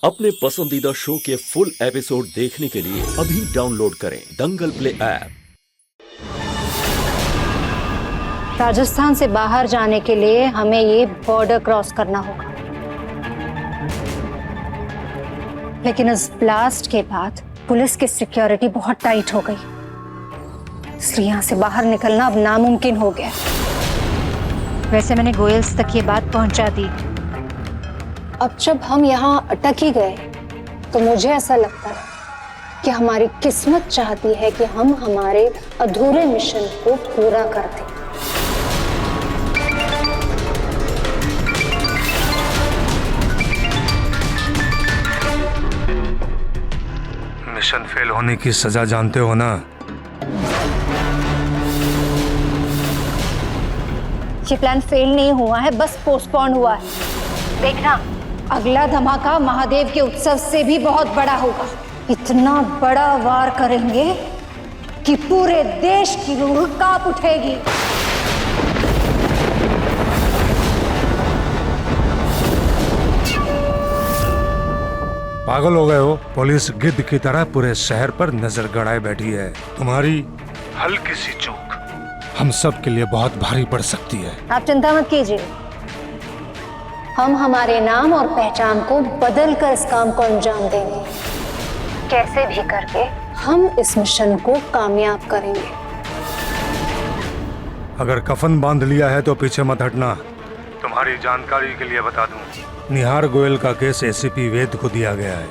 अपने पसंदीदा शो के फुल एपिसोड देखने के लिए अभी डाउनलोड करें दंगल प्ले ऐप। राजस्थान से बाहर जाने के लिए हमें ये बॉर्डर क्रॉस करना होगा, लेकिन इस ब्लास्ट के बाद पुलिस की सिक्योरिटी बहुत टाइट हो गई, इसलिए यहाँ से बाहर निकलना अब नामुमकिन हो गया। वैसे मैंने गोयल्स तक ये बात पहुंचा दी। अब जब हम यहाँ अटक ही गए तो मुझे ऐसा लगता है कि हमारी किस्मत चाहती है कि हम हमारे अधूरे मिशन को पूरा कर दें। मिशन फेल होने की सजा जानते हो ना? ये प्लान फेल नहीं हुआ है, बस पोस्टपोन हुआ है। देखना, अगला धमाका महादेव के उत्सव से भी बहुत बड़ा होगा। इतना बड़ा वार करेंगे कि पूरे देश की रूह कांप उठेगी। पागल हो गए हो? पुलिस गिद्ध की तरह पूरे शहर पर नजर गड़ाए बैठी है। तुम्हारी हल्की सी चूक हम सब के लिए बहुत भारी पड़ सकती है। आप चिंता मत कीजिए, हम हमारे नाम और पहचान को बदल कर इस काम को अंजाम देंगे। कैसे भी करके हम इस मिशन को कामयाब करेंगे। अगर कफन बांध लिया है तो पीछे मत हटना। तुम्हारी जानकारी के लिए बता दूं, निहार गोयल का केस एसीपी वेद को दिया गया है।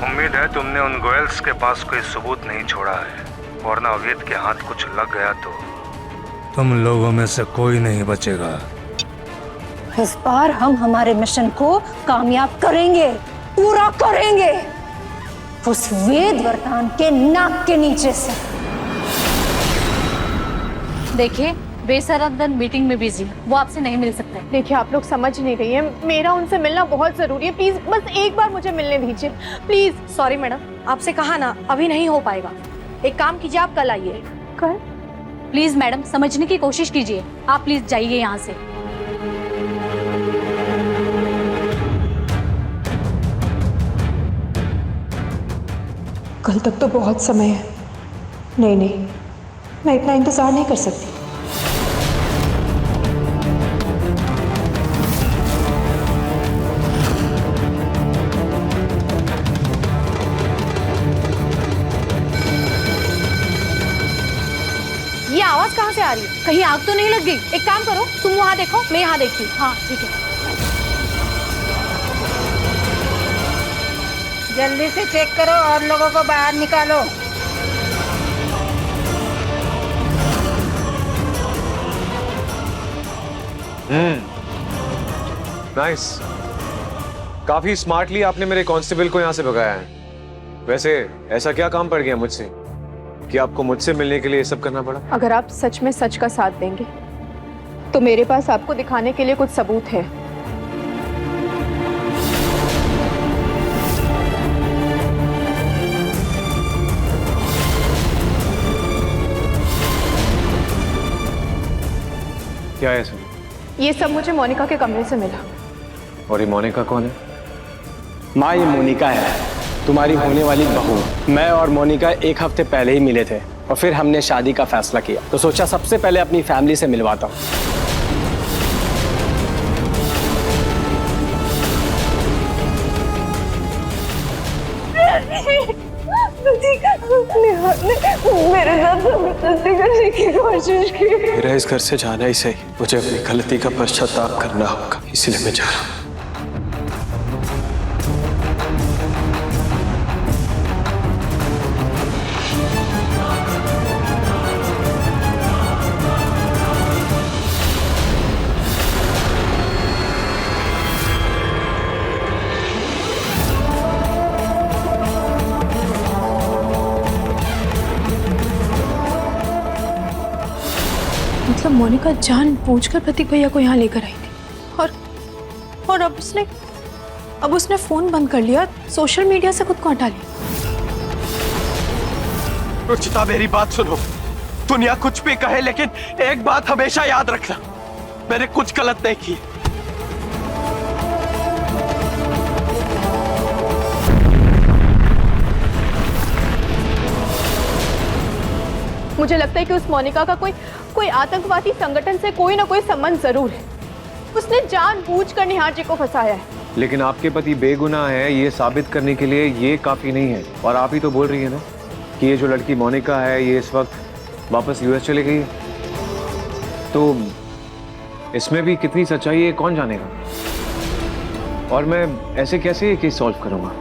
उम्मीद है तुमने उन गोयल्स के पास कोई सबूत नहीं छोड़ा है, वरना वेद के हाथ कुछ लग गया तो तुम लोगों में से कोई नहीं बचेगा। इस बार हम हमारे मिशन को कामयाब करेंगे, पूरा करेंगे, उस वेद वरदान के नाक के नीचे से। देखिए, बेसरंदन मीटिंग में बिजी, वो आपसे नहीं मिल सकते। देखिए, आप लोग समझ नहीं रही हैं, मेरा उनसे मिलना बहुत जरूरी है। प्लीज बस एक बार मुझे मिलने दीजिए, प्लीज। सॉरी मैडम, आपसे कहा ना, अभी नहीं हो पाएगा। एक काम कीजिए, आप कल आइए। कल? प्लीज मैडम, समझने की कोशिश कीजिए। आप प्लीज जाइए यहाँ से। कल तक तो बहुत समय है। नहीं, मैं इतना इंतजार नहीं कर सकती। ये आवाज कहाँ से आ रही है? कहीं आग तो नहीं लग गई? एक काम करो, तुम वहाँ देखो, मैं यहाँ देखती हूँ। हाँ ठीक है। जल्दी से चेक करो और लोगों को बाहर निकालो। नाइस। काफी स्मार्टली आपने मेरे कांस्टेबल को यहाँ से भगाया है। वैसे ऐसा क्या काम पड़ गया मुझसे कि आपको मुझसे मिलने के लिए ये सब करना पड़ा? अगर आप सच में सच का साथ देंगे तो मेरे पास आपको दिखाने के लिए कुछ सबूत है। क्या है सर? ये सब मुझे मोनिका के कमरे से मिला। और ये मोनिका कौन है? माँ, ये मोनिका है, तुम्हारी होने वाली बहू। मैं और मोनिका एक हफ्ते पहले ही मिले थे और फिर हमने शादी का फैसला किया, तो सोचा सबसे पहले अपनी फैमिली से मिलवाता हूँ। मेरे साथ जबरदस्ती करने की कोशिश की। मेरा इस घर से जाना ही सही, मुझे अपनी गलती का पश्चाताप करना होगा, इसलिए मैं जा रहा हूँ। मतलब मोनिका जानबूझकर प्रतीक भैया को यहाँ लेकर आई थी और अब उसने फोन बंद कर लिया, सोशल मीडिया से खुद को हटा लिया। रुचिता, मेरी बात सुनो। दुनिया कुछ भी कहे, लेकिन एक बात हमेशा याद रखना, मैंने कुछ गलत नहीं की। मुझे लगता है कि उस मोनिका का कोई आतंकवादी संगठन से कोई ना कोई संबंध जरूर है। उसने जानबूझकर निहार जी को फंसाया है। लेकिन आपके पति बेगुनाह है ये साबित करने के लिए ये काफी नहीं है। और आप ही तो बोल रही है ना कि ये जो लड़की मोनिका है ये इस वक्त वापस यूएस चली गई है, तो इसमें भी कितनी सच्चाई है कौन जानेगा। और मैं ऐसे कैसे ये केस सॉल्व करूंगा।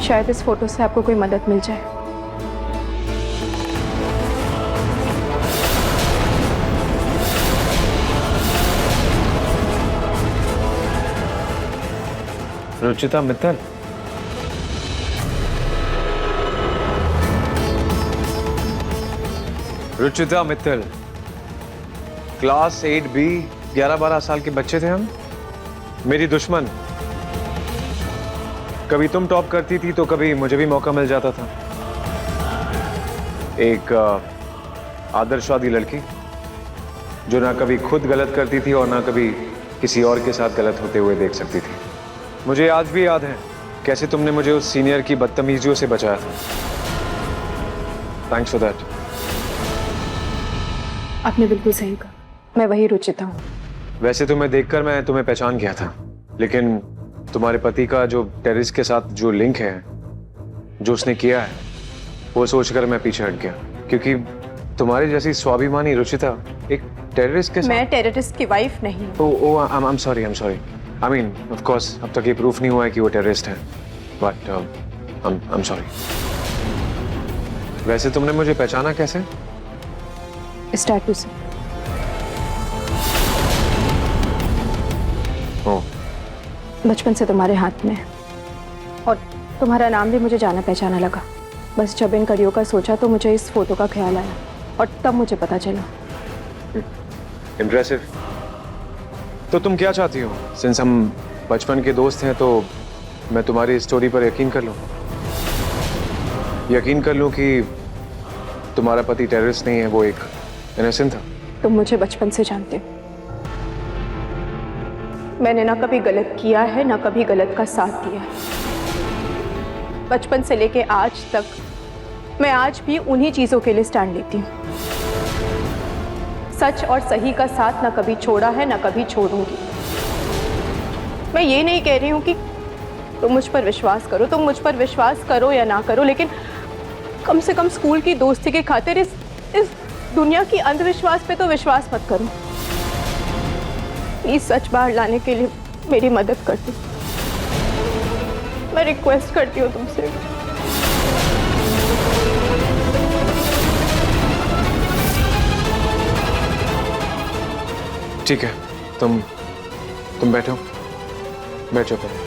शायद इस फोटो से आपको कोई मदद मिल जाए। रुचिता मित्तल, रुचिता मित्तल, क्लास 8B, 11-12 साल के बच्चे थे हम। मेरी दुश्मन। कभी तुम टॉप करती थी तो कभी मुझे भी मौका मिल जाता था। एक आदर्शवादी लड़की जो ना कभी खुद गलत करती थी और ना कभी किसी और के साथ गलत होते हुए देख सकती थी। मुझे आज भी याद है कैसे तुमने मुझे उस सीनियर की बदतमीजियों से बचाया था। Thanks for that. आपने बिल्कुल सही कहा, मैं वही रुचिता हूँ। वैसे तुम्हें देखकर मैं तुम्हें पहचान गया था, लेकिन तुम्हारे पति का जो टेररिस्ट के साथ जो लिंक है, जो उसने किया है, वो सोचकर मैं पीछे हट गया। क्योंकि तुम्हारी जैसी स्वाभिमानी रुचिता एक टेररिस्ट के साथ। मैं टेररिस्ट की वाइफ नहीं। I am sorry. I mean of course अब तक ये प्रूफ नहीं हुआ है कि वो टेररिस्ट है, बट आई एम सॉरी। वैसे तुमने मुझे पहचाना कैसे? इस टैटू से। बचपन से तुम्हारे हाथ में है और तुम्हारा नाम भी मुझे जाना पहचाना लगा। बस जब इन कड़ियों का सोचा तो मुझे इस फोटो का ख्याल आया और तब मुझे पता चला। इम्प्रेसिव। तो तुम क्या चाहती हो? सिंस हम बचपन के दोस्त हैं तो मैं तुम्हारी स्टोरी पर यकीन कर लूं? यकीन कर लूं कि तुम्हारा पति टेररिस्ट नहीं है, वो एक इनोसेंट था? तुम मुझे बचपन से जानते हो। मैंने ना कभी गलत किया है ना कभी गलत का साथ दिया है। बचपन से लेके आज तक मैं आज भी उन्हीं चीजों के लिए स्टैंड लेती हूँ। सच और सही का साथ ना कभी छोड़ा है ना कभी छोड़ूंगी। मैं ये नहीं कह रही हूँ कि तुम मुझ पर विश्वास करो, तुम मुझ पर विश्वास करो या ना करो, लेकिन कम से कम स्कूल की दोस्ती के खातिर इस दुनिया की अंधविश्वास पे तो विश्वास मत करो। प्लीज सच बाहर लाने के लिए मेरी मदद कर दो। मैं रिक्वेस्ट करती हूँ तुमसे। ठीक है, तुम बैठो, बैठो पहले।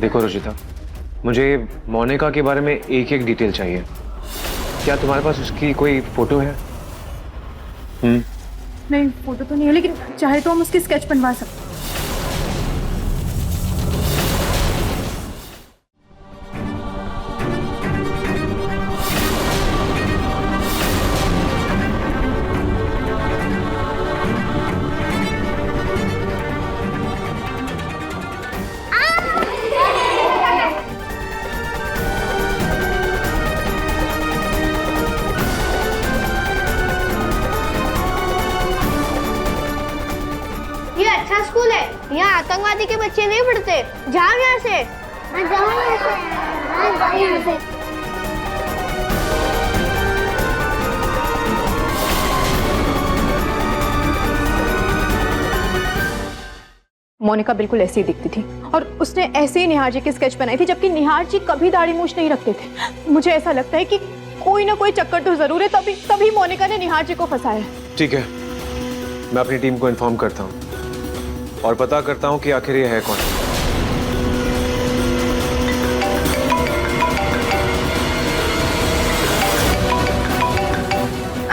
देखो रुचिता, मुझे मोनिका के बारे में एक एक डिटेल चाहिए। क्या तुम्हारे पास उसकी कोई फोटो है? नहीं, फोटो तो नहीं है, लेकिन चाहे तो हम उसकी स्केच बनवा सकते हैं। ये अच्छा स्कूल है, यहाँ आतंकवादी के बच्चे नहीं पढ़ते। जाओ यहाँ से। हाँ, जाओ यहाँ से। हाँ, जाओ यहाँ से। मोनिका बिल्कुल ऐसी ही दिखती थी और उसने ऐसे ही निहार जी की स्केच बनाई थी, जबकि निहार जी कभी दाढ़ी मूछ नहीं रखते थे। मुझे ऐसा लगता है कि कोई ना कोई चक्कर तो जरूर है, तभी मोनिका ने निहार जी को फंसाया। ठीक है, मैं अपनी टीम को इन्फॉर्म करता हूँ और पता करता हूँ कि आखिर ये है कौन।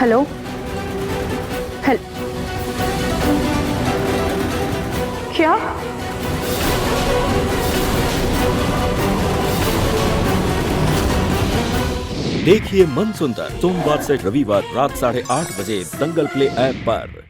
हेलो। हेल्प। क्या? देखिए मनसुंदर सोमवार से रविवार रात 8:30 बजे दंगल प्ले ऐप पर।